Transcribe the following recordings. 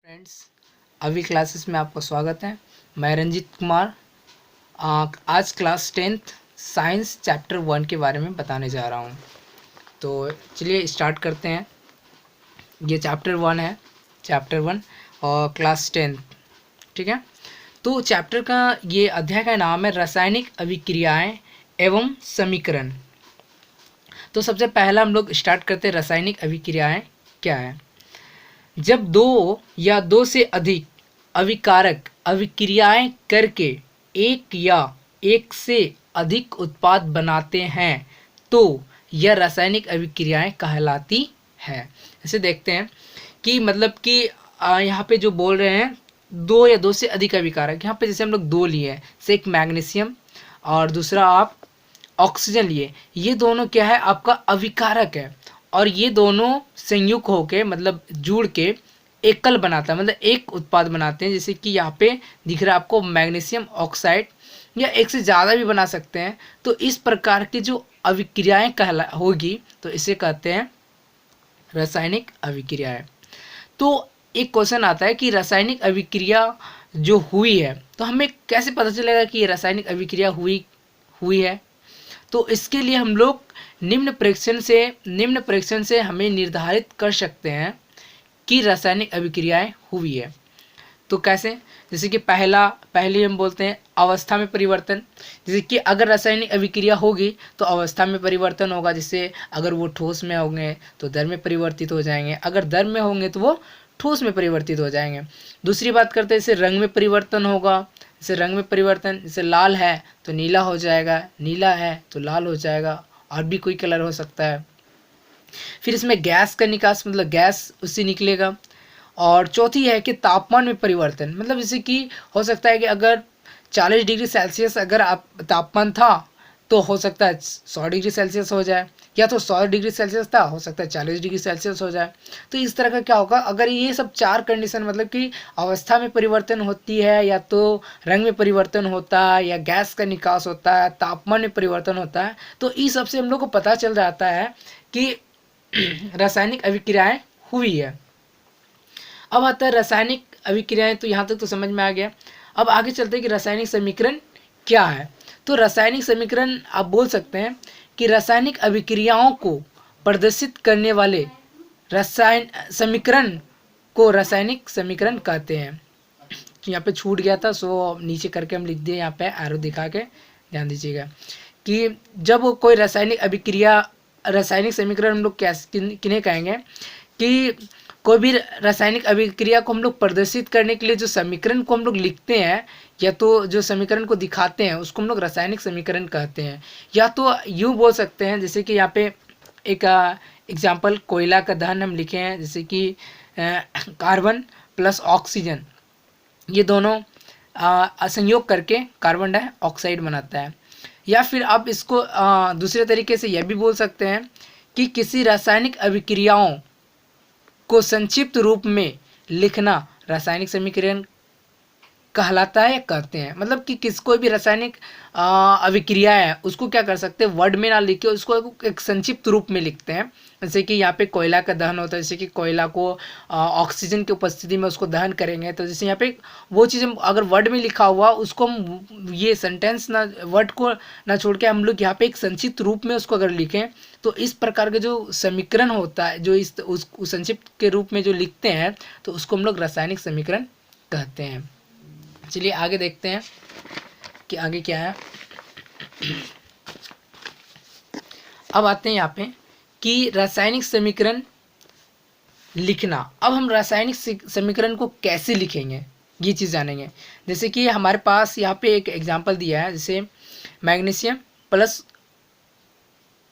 Friends, अभी classes में आपका स्वागत है। मैं रंजीत कुमार आज क्लास 10th साइंस चैप्टर 1 के बारे में बताने जा रहा हूँ। तो चलिए स्टार्ट करते हैं। ये चैप्टर 1 है, चैप्टर 1 और क्लास 10th, ठीक है। तो चैप्टर का ये अध्याय का नाम है रासायनिक अभिक्रियाएं एवं समीकरण। तो सबसे पहला हम लोग स्टार्ट करते हैं, रासायनिक अभिक्रियाएं क्या है। जब दो या दो से अधिक अभिकारक अभिक्रियाएं करके एक या एक से अधिक उत्पाद बनाते हैं तो यह रासायनिक अभिक्रियाएं कहलाती है। ऐसे देखते हैं कि मतलब कि यहाँ पे जो बोल रहे हैं दो या दो से अधिक अभिकारक, यहाँ पे जैसे हम लोग दो लिए हैं, से एक मैग्नीशियम और दूसरा आप ऑक्सीजन लिए। ये दोनों क्या है, आपका अभिकारक है और ये दोनों संयुक्त होके मतलब जुड़ के एकल बनाता है, मतलब एक उत्पाद बनाते हैं। जैसे कि यहाँ पे दिख रहा है आपको मैग्नीशियम ऑक्साइड, या एक से ज़्यादा भी बना सकते हैं। तो इस प्रकार की जो अभिक्रियाएं कहला होगी तो इसे कहते हैं रासायनिक अभिक्रियाएं। तो एक क्वेश्चन आता है कि रासायनिक अभिक्रिया जो हुई है तो हमें कैसे पता चलेगा कि ये रासायनिक अभिक्रिया हुई है। तो इसके लिए हम लोग निम्न परीक्षण से हमें निर्धारित कर सकते हैं कि रासायनिक अभिक्रियाएं हुई है। तो कैसे, जैसे कि पहले हम बोलते हैं अवस्था में परिवर्तन। जैसे कि अगर रासायनिक अभिक्रिया होगी तो अवस्था में परिवर्तन होगा। जैसे अगर वो ठोस में होंगे तो द्रव में परिवर्तित हो जाएंगे, अगर द्रव में होंगे तो वो ठोस में परिवर्तित हो जाएंगे। दूसरी बात करते हैं, जैसे रंग में परिवर्तन होगा। जैसे रंग में परिवर्तन, जैसे लाल है तो नीला हो जाएगा, नीला है तो लाल हो जाएगा, और भी कोई कलर हो सकता है। फिर इसमें गैस का निकास, मतलब गैस उससे निकलेगा। और चौथी है कि तापमान में परिवर्तन, मतलब जैसे कि हो सकता है कि अगर 40 डिग्री सेल्सियस अगर आप तापमान था तो हो सकता है 100 डिग्री सेल्सियस हो जाए, या तो 100 डिग्री सेल्सियस था हो सकता है 40 डिग्री सेल्सियस हो जाए। तो इस तरह का क्या होगा, अगर ये सब चार कंडीशन, मतलब कि अवस्था में परिवर्तन होती है, या तो रंग में परिवर्तन होता है, या गैस का निकास होता है, तापमान में परिवर्तन होता है, तो इस सबसे हम लोग को पता चल जाता है कि रासायनिक अभिक्रियाएं हुई है। अब आता है रासायनिक अभिक्रियाएं, तो यहाँ तक तो समझ में आ गया। अब आगे चलते हैं कि रासायनिक समीकरण क्या है। तो रासायनिक समीकरण आप बोल सकते हैं कि रासायनिक अभिक्रियाओं को प्रदर्शित करने वाले रसायन समीकरण को रासायनिक समीकरण कहते हैं। यहाँ पे छूट गया था, सो नीचे करके हम लिख दिए, यहाँ पे एरो दिखा के ध्यान दीजिएगा कि जब कोई रासायनिक समीकरण हम लोग किन्हें कहेंगे कि कोई भी रासायनिक अभिक्रिया को हम लोग प्रदर्शित करने के लिए जो समीकरण को हम लोग लिखते हैं, या तो जो समीकरण को दिखाते हैं उसको हम लोग रासायनिक समीकरण कहते हैं। या तो यूँ बोल सकते हैं, जैसे कि यहाँ पे एक एग्जाम्पल कोयला का दहन हम लिखे हैं, जैसे कि कार्बन प्लस ऑक्सीजन, ये दोनों संयोग करके कार्बन डाइऑक्साइड बनाता है। या फिर आप इसको दूसरे तरीके से यह भी बोल सकते हैं कि किसी रासायनिक अभिक्रियाओं को संक्षिप्त रूप में लिखना रासायनिक समीकरण कहलाता है, कहते हैं। मतलब कि कोई भी रासायनिक अभिक्रिया है उसको क्या कर सकते हैं, वर्ड में ना लिख के उसको एक संक्षिप्त रूप में लिखते हैं। जैसे कि यहाँ पे कोयला का दहन होता है, जैसे कि कोयला को ऑक्सीजन की उपस्थिति में उसको दहन करेंगे, तो जैसे यहाँ पे वो चीज़ अगर वर्ड में लिखा हुआ उसको हम ये सेंटेंस ना वर्ड को ना छोड़ के हम लोग यहाँ पे एक संक्षिप्त रूप में उसको अगर लिखें, तो इस प्रकार के जो समीकरण होता है, जो उस संक्षिप्त के रूप में जो लिखते हैं, तो उसको हम लोग रासायनिक समीकरण कहते हैं। चलिए आगे देखते हैं कि आगे क्या है। अब आते हैं यहाँ पे कि रासायनिक समीकरण लिखना। अब हम रासायनिक समीकरण को कैसे लिखेंगे ये चीज़ जानेंगे। जैसे कि हमारे पास यहाँ पे एक एग्जांपल दिया है, जैसे मैग्नीशियम प्लस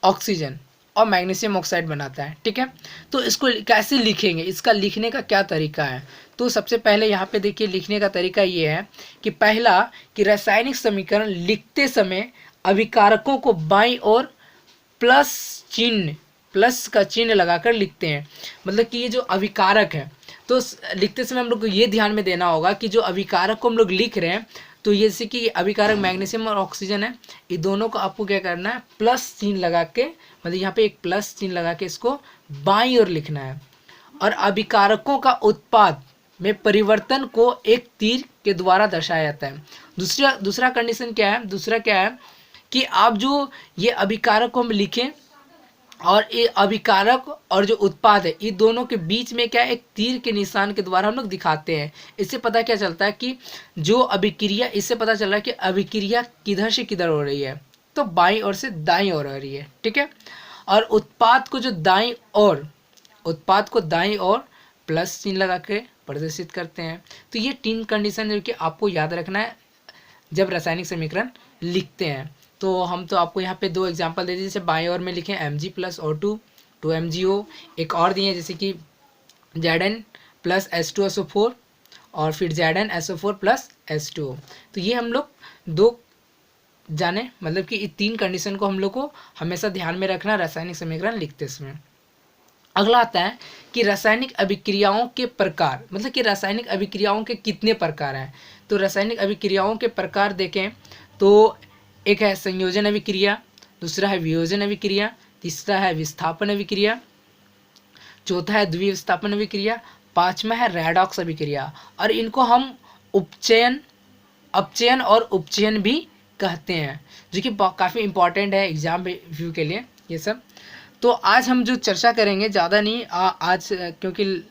ऑक्सीजन और मैग्नीशियम ऑक्साइड बनाता है, ठीक है। तो इसको कैसे लिखेंगे, इसका लिखने का क्या तरीका है। तो सबसे पहले यहाँ पे देखिए लिखने का तरीका ये है कि पहला कि रासायनिक समीकरण लिखते समय अभिकारकों को बाईं ओर प्लस का चिन्ह लगाकर लिखते हैं। मतलब कि ये जो अभिकारक है, तो लिखते समय हम लोग को ये ध्यान में देना होगा कि जो अभिकारक को हम लोग लिख रहे हैं, तो जैसे कि अभिकारक मैग्नीशियम और ऑक्सीजन है, ये दोनों को आपको क्या करना है, प्लस चिन्ह लगा के, मतलब यहाँ पे एक प्लस चिन्ह लगा के इसको बाईं ओर लिखना है। और अभिकारकों का उत्पाद में परिवर्तन को एक तीर के द्वारा दर्शाया जाता है। दूसरा कंडीशन क्या है, दूसरा क्या है कि आप जो ये अभिकारक को हम लिखें और ये अभिकारक और जो उत्पाद है, ये दोनों के बीच में क्या है, एक तीर के निशान के द्वारा हम लोग दिखाते हैं। इससे पता क्या चलता है कि जो अभिक्रिया, इससे पता चल रहा है कि अभिक्रिया किधर से किधर हो रही है, तो बाईं ओर से दाईं ओर हो रही है, ठीक है। और उत्पाद को जो दाईं ओर, उत्पाद को दाईं ओर प्लस चिन्ह लगा के प्रदर्शित करते हैं। तो ये 3 कंडीशन जो कि आपको याद रखना है जब रासायनिक समीकरण लिखते हैं। तो हम तो आपको यहाँ पे 2 एग्जांपल दे दिए, जैसे बाएं ओर में लिखें Mg प्लस O2 2MgO, एक और दिए जैसे कि Zn प्लस H2SO4 और फिर Zn SO4 प्लस H2O। तो ये हम लोग 2 जाने, मतलब कि इस 3 कंडीशन को हम लोग को हमेशा ध्यान में रखना रासायनिक समीकरण लिखते समय। अगला आता है कि रासायनिक अभिक्रियाओं के प्रकार, मतलब कि रासायनिक अभिक्रियाओं के कितने प्रकार हैं। तो रासायनिक अभिक्रियाओं के प्रकार देखें तो एक है संयोजन अभिक्रिया, दूसरा है वियोजन अभिक्रिया, तीसरा है विस्थापन अभिक्रिया, चौथा है द्विविस्थापन अभिक्रिया, पांचवा है रेडॉक्स अभिक्रिया। और इनको हम उपचयन, अपचयन और उपचयन भी कहते हैं, जो कि काफ़ी इंपॉर्टेंट है एग्जाम व्यू के लिए ये सब। तो आज हम जो चर्चा करेंगे ज़्यादा नहीं आज, क्योंकि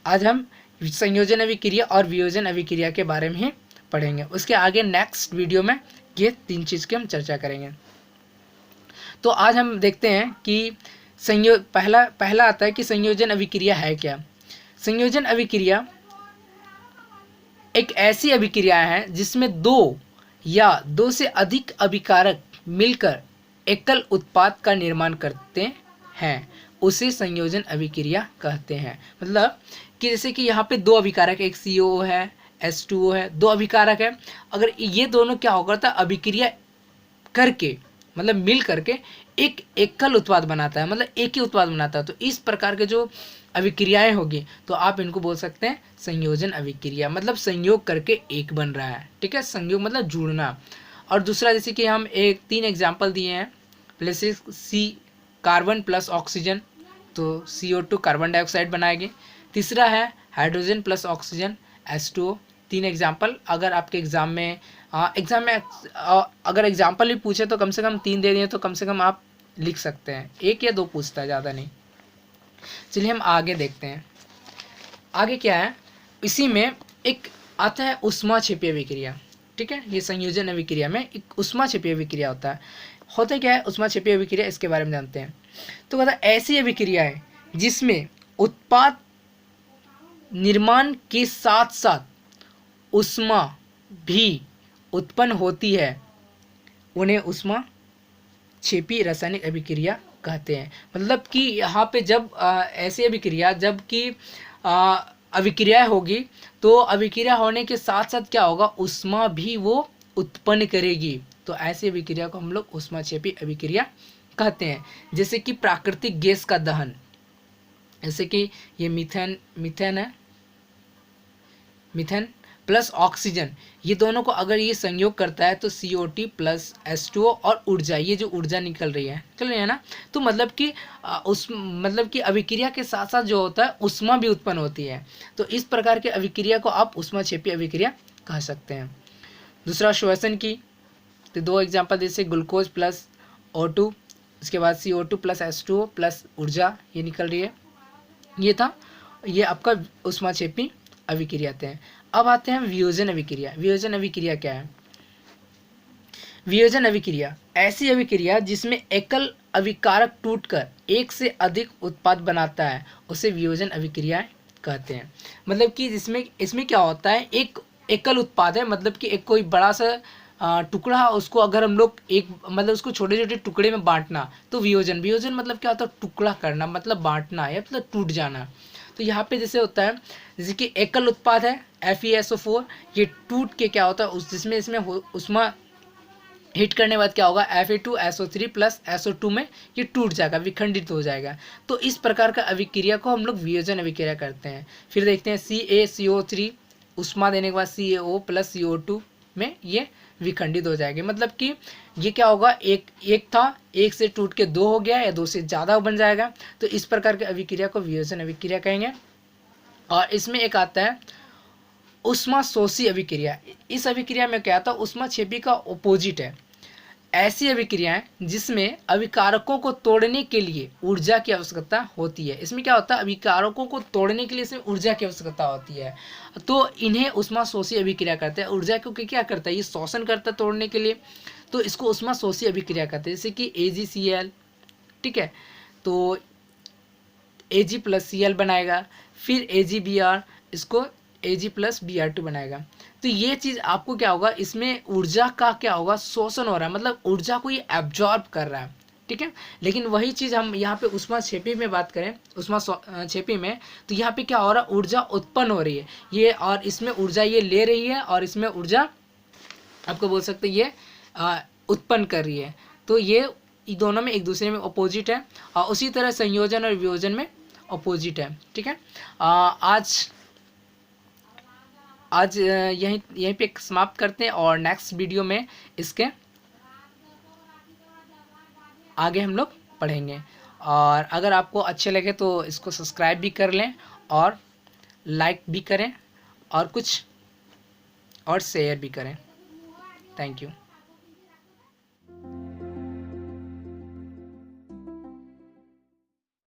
आज हम संयोजन अभिक्रिया और वियोजन अभिक्रिया के बारे में ही पढ़ेंगे। उसके आगे नेक्स्ट वीडियो में ये 3 चीज़ की हम चर्चा करेंगे। तो आज हम देखते हैं कि पहला आता है कि संयोजन अभिक्रिया है क्या। संयोजन अभिक्रिया एक ऐसी अभिक्रिया है जिसमें 2 या 2 से अधिक अभिकारक मिलकर एकल उत्पाद का निर्माण करते हैं, उसे संयोजन अभिक्रिया कहते हैं। मतलब कि जैसे कि यहाँ पे 2 अभिकारक, एक COO है, H2O है, 2 अभिकारक है। अगर ये दोनों क्या होगा था, अभिक्रिया करके, मतलब मिल करके एक एकल उत्पाद बनाता है, मतलब एक ही उत्पाद बनाता है। तो इस प्रकार के जो अभिक्रियाएं होगी तो आप इनको बोल सकते हैं संयोजन अभिक्रिया, मतलब संयोग करके एक बन रहा है, ठीक है। संयोग मतलब जुड़ना। और दूसरा जैसे कि हम 3 एग्जाम्पल दिए हैं, जैसे कार्बन प्लस ऑक्सीजन, तो CO2 कार्बन डाइऑक्साइड बनाएगी। तीसरा है hydrogen plus oxygen H2O। 3 example अगर आपके एग्जाम में अगर एग्जाम्पल भी पूछे तो कम से कम 3 दे दिए तो कम से कम आप लिख सकते हैं। 1 या 2 पूछता है, ज़्यादा नहीं। चलिए हम आगे देखते हैं। आगे क्या है, इसी में एक आता है उष्मा क्षेपीय अभिक्रिया, ठीक है। ये संयोजन अभिक्रिया में एक उष्मा क्षेपीय अभिक्रिया होता क्या है उष्मा क्षेपीय अभिक्रिया, इसके बारे में जानते हैं। तो कहता है ऐसी अभिक्रिया है जिसमें उत्पाद निर्माण के साथ साथ उष्मा भी उत्पन्न होती है, उन्हें उष्मा क्षेपी रासायनिक अभिक्रिया कहते हैं। मतलब कि यहाँ पे जब ऐसी अभिक्रिया, जब कि अभिक्रिया होगी तो अभिक्रिया होने के साथ साथ क्या होगा, उष्मा भी वो उत्पन्न करेगी। तो ऐसी अभिक्रिया को हम लोग उष्मा क्षेपी अभिक्रिया कहते हैं। जैसे कि प्राकृतिक गैस का दहन, जैसे कि ये मीथेन है, मीथेन प्लस ऑक्सीजन, ये दोनों को अगर ये संयोग करता है तो CO2 प्लस H2O और ऊर्जा, ये जो ऊर्जा निकल रही है ना, तो मतलब कि अभिक्रिया के साथ साथ जो होता है उष्मा भी उत्पन्न होती है। तो इस प्रकार के अभिक्रिया को आप उष्मा क्षेपी अभिक्रिया कह सकते हैं। दूसरा श्वसन की, तो 2 एग्जाम्पल जैसे ग्लूकोज प्लस O2, उसके बाद CO2 प्लस H2O प्लस ऊर्जा ये निकल रही है, ये आपका उष्मा क्षेपी अभिक्रिया थे। अब आते हैं वियोजन अभिक्रिया। वियोजन अभिक्रिया क्या है? वियोजन अभिक्रिया ऐसी अभिक्रिया जिसमें एकल अभिकारक टूटकर एक से अधिक उत्पाद बनाता है, उसे वियोजन अभिक्रिया कहते हैं। मतलब कि इसमें क्या होता है, एक एकल उत्पाद है, मतलब कि एक कोई बड़ा सा टुकड़ा, उसको अगर हम लोग मतलब उसको छोटे छोटे टुकड़े में बांटना, तो वियोजन मतलब क्या होता है, टुकड़ा करना, मतलब बांटना या मतलब टूट जाना। तो यहाँ पे जैसे होता है, जैसे कि एकल उत्पाद है FeSO4, ये टूट के क्या होता है जिसमें उसमें हिट करने के बाद क्या होगा, Fe2SO3 प्लस SO2 में ये टूट जाएगा, विखंडित हो जाएगा। तो इस प्रकार का अभिक्रिया को हम लोग वियोजन अभिक्रिया करते हैं। फिर देखते हैं CaCO3 उष्मा देने के बाद CaO प्लस CO2 में ये विखंडित हो जाएंगे। मतलब कि ये क्या होगा, एक था, एक से टूट के 2 हो गया या 2 से ज़्यादा बन जाएगा। तो इस प्रकार के अभिक्रिया को वियोजन अभिक्रिया कहेंगे। और इसमें एक आता है ऊष्माशोषी अभिक्रिया, इस अभिक्रिया में क्या था, ऊष्माक्षेपी का अपोजिट है। ऐसी अभिक्रियाएं जिसमें अभिकारकों को तोड़ने के लिए ऊर्जा की आवश्यकता होती है। इसमें क्या होता है, अभिकारकों को तोड़ने के लिए इसमें ऊर्जा की आवश्यकता होती है, तो इन्हें ऊष्माशोषी अभिक्रिया करते हैं। ऊर्जा को क्या करता है, ये शोषण करता है तोड़ने के लिए, तो इसको ऊष्माशोषी अभिक्रिया कहते हैं। जैसे कि AgCl, ठीक है, तो Ag प्लस Cl बनाएगा, फिर AgBr, इसको Ag प्लस Br2 बनाएगा। तो ये चीज़ आपको क्या होगा, इसमें ऊर्जा का क्या होगा, शोषण हो रहा है, मतलब ऊर्जा को ये एब्जॉर्ब कर रहा है, ठीक है। लेकिन वही चीज़ हम यहाँ पे ऊष्माक्षेपी में बात करें, ऊष्माक्षेपी में, तो यहाँ पे क्या हो रहा है, ऊर्जा उत्पन्न हो रही है ये, और इसमें ऊर्जा ये ले रही है, और इसमें ऊर्जा आपको बोल सकते हैं ये उत्पन्न कर रही है। तो ये दोनों में एक दूसरे में अपोजिट है, और उसी तरह संयोजन और वियोजन में अपोजिट है, ठीक है। आज यहीं पे समाप्त करते हैं, और नेक्स्ट वीडियो में इसके आगे हम लोग पढ़ेंगे। और अगर आपको अच्छे लगे तो इसको सब्सक्राइब भी कर लें, और लाइक भी करें, और कुछ और शेयर भी करें। Thank you.